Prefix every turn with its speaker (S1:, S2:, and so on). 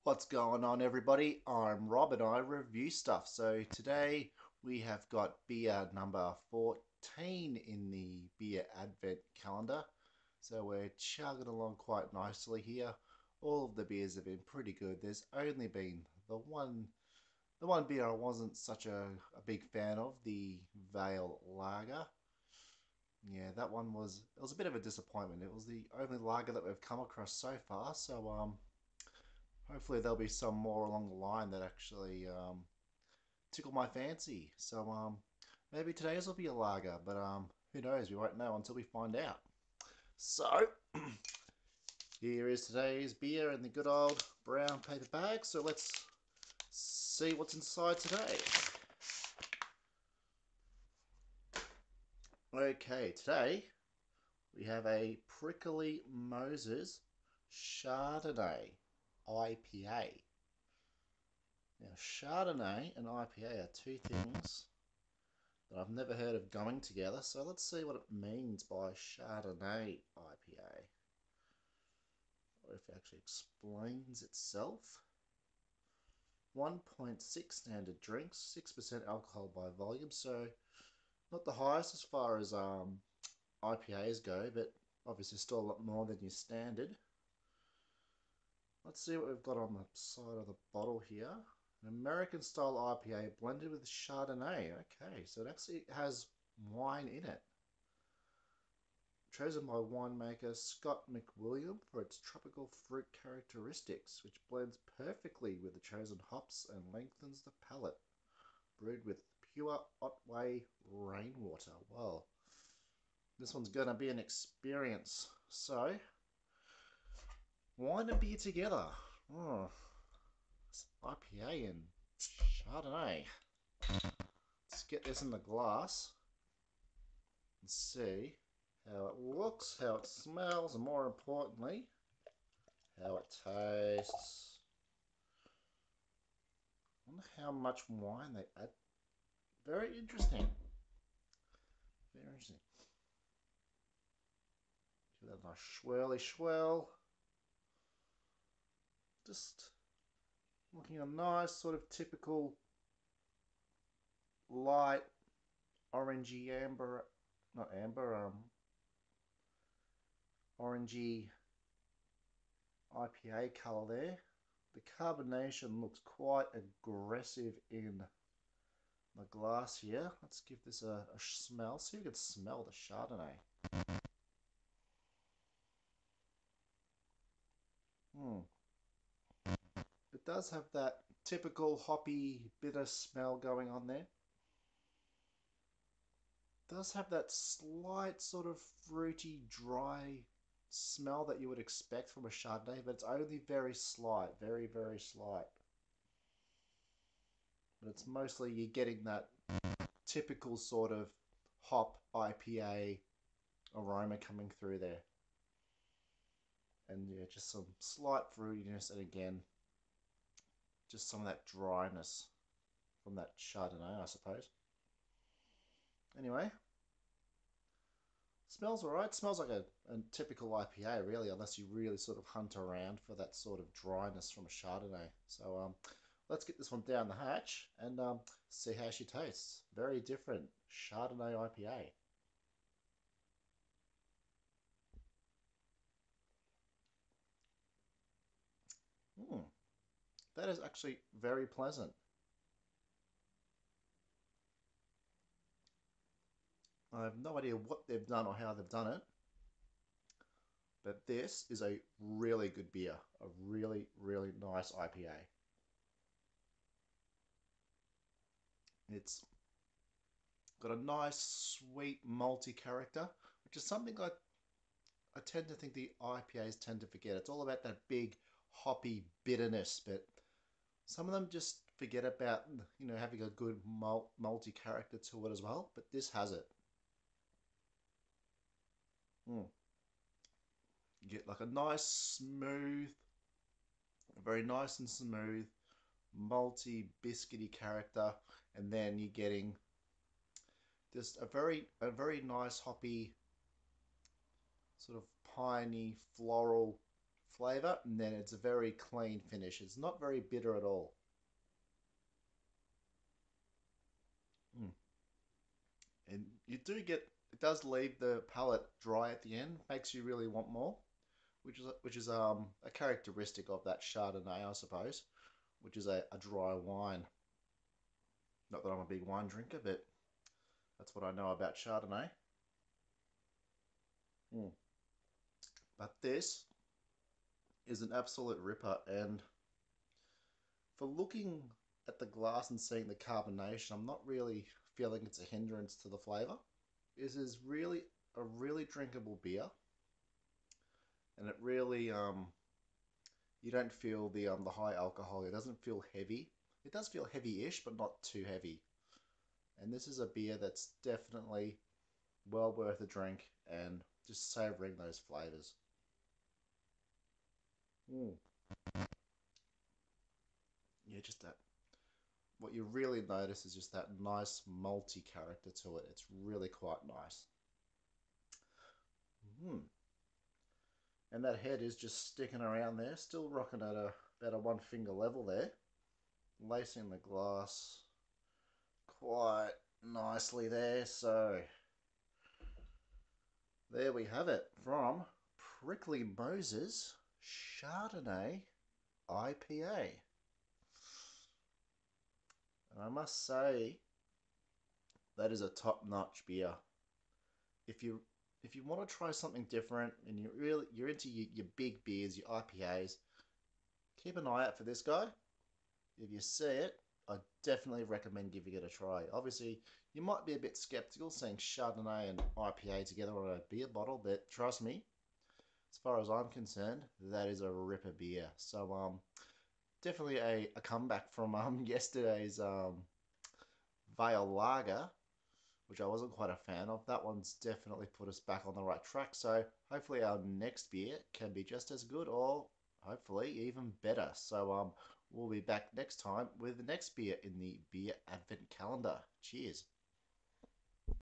S1: What's going on, everybody? I'm Rob and I review stuff. So today we have got beer number 14 in the beer advent calendar. So we're chugging along quite nicely here. All of the beers have been pretty good. There's only been the one beer I wasn't such a big fan of, the Vale Lager. Yeah, that one was a bit of a disappointment. It was the only lager that we've come across so far. So hopefully there'll be some more along the line that actually tickle my fancy. So maybe today's will be a lager, but who knows? We won't know until we find out. So here is today's beer in the good old brown paper bag. So let's see what's inside today. Okay, today we have a Prickly Moses Chardonnay IPA. Now, Chardonnay and IPA are two things that I've never heard of going together, so let's see what it means by Chardonnay IPA, or if it actually explains itself. 1.6 standard drinks, 6% alcohol by volume, so not the highest as far as IPAs go, but obviously still a lot more than your standard. Let's see what we've got on the side of the bottle here. An American style IPA blended with Chardonnay. Okay, so it actually has wine in it. Chosen by winemaker Scott McWilliam for its tropical fruit characteristics, which blends perfectly with the chosen hops and lengthens the palate. Brewed with pure Otway rainwater. Well, this one's going to be an experience. So, wine and beer together. Oh, IPA and Chardonnay. Let's get this in the glass and see how it looks, how it smells, and more importantly, how it tastes. I wonder how much wine they add. Very interesting. Very interesting. Give that a nice swirly swirl. Just looking a nice sort of typical light orangey amber, not amber, orangey IPA colour there. The carbonation looks quite aggressive in the glass here. Let's give this a smell. See if we can smell the Chardonnay. It does have that typical hoppy, bitter smell going on there. It does have that slight sort of fruity, dry smell that you would expect from a Chardonnay, but it's only very slight, very, very slight. But it's mostly you're getting that typical sort of hop IPA aroma coming through there. And yeah, just some slight fruitiness, and again, just some of that dryness from that Chardonnay, I suppose. Anyway, smells alright. Smells like a typical IPA, really, unless you really sort of hunt around for that sort of dryness from a Chardonnay. So let's get this one down the hatch and see how she tastes. Very different Chardonnay IPA. That is actually very pleasant. I have no idea what they've done or how they've done it, but this is a really good beer. A really, really nice IPA. It's got a nice, sweet, malty character, which is something I tend to think the IPAs tend to forget. It's all about that big, hoppy bitterness, but some of them just forget about, having a good malty character to it as well, but this has it. Mm. You get like a nice, smooth, very nice and smooth, malty, biscuity character, and then you're getting just a very nice hoppy, sort of piney, floral flavor, and then it's a very clean finish. It's not very bitter at all. Mm. And you do get, it does leave the palate dry at the end, makes you really want more, which is a characteristic of that Chardonnay, I suppose, which is a dry wine. Not that I'm a big wine drinker, but that's what I know about Chardonnay. Mm. But this is an absolute ripper, and for looking at the glass and seeing the carbonation, I'm not really feeling it's a hindrance to the flavor. This is really a really drinkable beer, and it really you don't feel the high alcohol. It doesn't feel heavy. It does feel heavy-ish, but not too heavy. And this is a beer that's definitely well worth a drink and just savoring those flavors. Mm. Yeah, just that. What you really notice is just that nice malty character to it. It's really quite nice. Mm. And that head is just sticking around there, still rocking at about a one finger level there. Lacing the glass quite nicely there. So there we have it from Prickly Moses Chardonnay IPA. And I must say that is a top-notch beer. If you if you want to try something different and you're into your big beers, your IPAs, keep an eye out for this guy. If you see it, I definitely recommend giving it a try. Obviously, you might be a bit skeptical seeing Chardonnay and IPA together on a beer bottle, but trust me, as far as I'm concerned, that is a ripper beer. So definitely a comeback from yesterday's Vale Lager, which I wasn't quite a fan of. That one's definitely put us back on the right track. So hopefully our next beer can be just as good, or hopefully even better. So we'll be back next time with the next beer in the beer advent calendar. Cheers.